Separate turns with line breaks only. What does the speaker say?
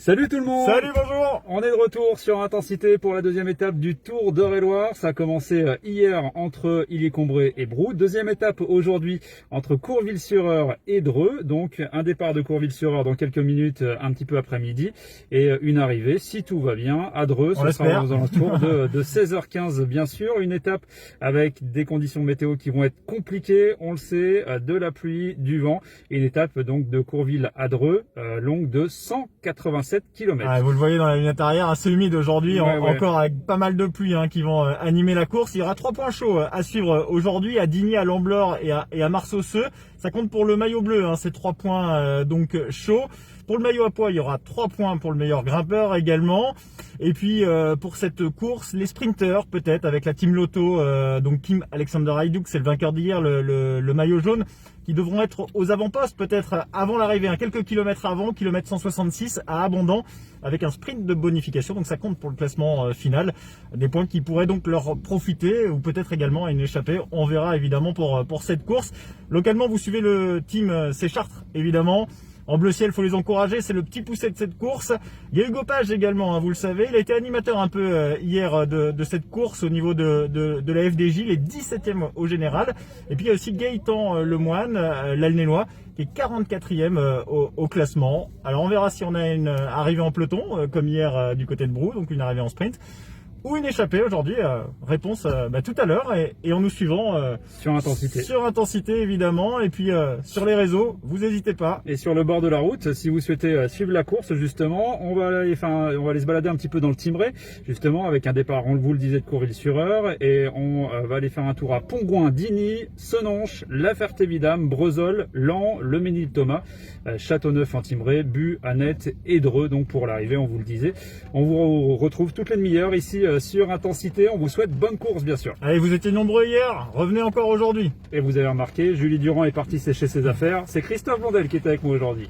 Salut tout le monde!
Salut, bonjour!
On est de retour sur Intensité pour la deuxième étape du Tour d'Eure-et-Loir. Ça a commencé hier entre Illier-Combré et Brou. Deuxième étape aujourd'hui entre Courville-sur-Eure et Dreux. Donc un départ de Courville-sur-Eure dans quelques minutes, un petit peu après midi. Et une arrivée, si tout va bien, à Dreux. Ce sera aux alentours de 16h15 bien sûr. Une étape avec des conditions météo qui vont être compliquées, on le sait, de la pluie, du vent. Et une étape donc de Courville à Dreux, longue de 187 km.
Ah, vous le voyez dans la lunette arrière, assez humide aujourd'hui, encore avec pas mal de pluie qui vont animer la course. Il y aura 3 points chauds à suivre aujourd'hui, à Digny, à Lamblore et à Marsauceux. Ça compte pour le maillot bleu, ces 3 points donc chauds. Pour le maillot à pois, il y aura 3 points pour le meilleur grimpeur également. Et puis pour cette course, les sprinters peut-être avec la Team Lotto, donc Kim Alexander Hajduk, c'est le vainqueur d'hier, le maillot jaune, qui devront être aux avant-postes peut-être avant l'arrivée, quelques kilomètres avant, kilomètre 166 à Abondant, avec un sprint de bonification. Donc ça compte pour le classement final. Des points qui pourraient donc leur profiter, ou peut-être également à une échappée. On verra évidemment pour cette course. Localement, vous suivez le team C Chartres évidemment. En bleu ciel, il faut les encourager, c'est le petit poussé de cette course. Il y a Hugo Page également, vous le savez, il a été animateur un peu hier de cette course au niveau de la FDJ, il est 17e au général. Et puis il y a aussi Gaëtan Lemoine, l'Alnénois, qui est 44e au classement. Alors on verra si on a une arrivée en peloton, comme hier du côté de Brou, donc une arrivée en sprint, ou une échappée aujourd'hui. Réponse tout à l'heure et en nous suivant
sur Intensité.
Sur Intensité évidemment, et puis sur les réseaux, vous n'hésitez pas.
Et sur le bord de la route, si vous souhaitez suivre la course justement, on va aller se balader un petit peu dans le Thymerais, justement avec un départ, on vous le disait, de Courville-sur-Eure, et on va aller faire un tour à Pongouin, Digny, Senonches, La Ferté-Vidame, Breuzol, Laon, Le Mesnil-Thomas, Châteauneuf en Thymerais, Bu, Annette et Dreux. Donc pour l'arrivée, on vous le disait, on vous retrouve toutes les demi-heures ici sur Intensité. On vous souhaite bonne course bien sûr.
Allez, vous étiez nombreux hier, revenez encore aujourd'hui.
Et vous avez remarqué, Julie Durand est partie sécher ses affaires. C'est Christophe Blondel qui est avec moi aujourd'hui.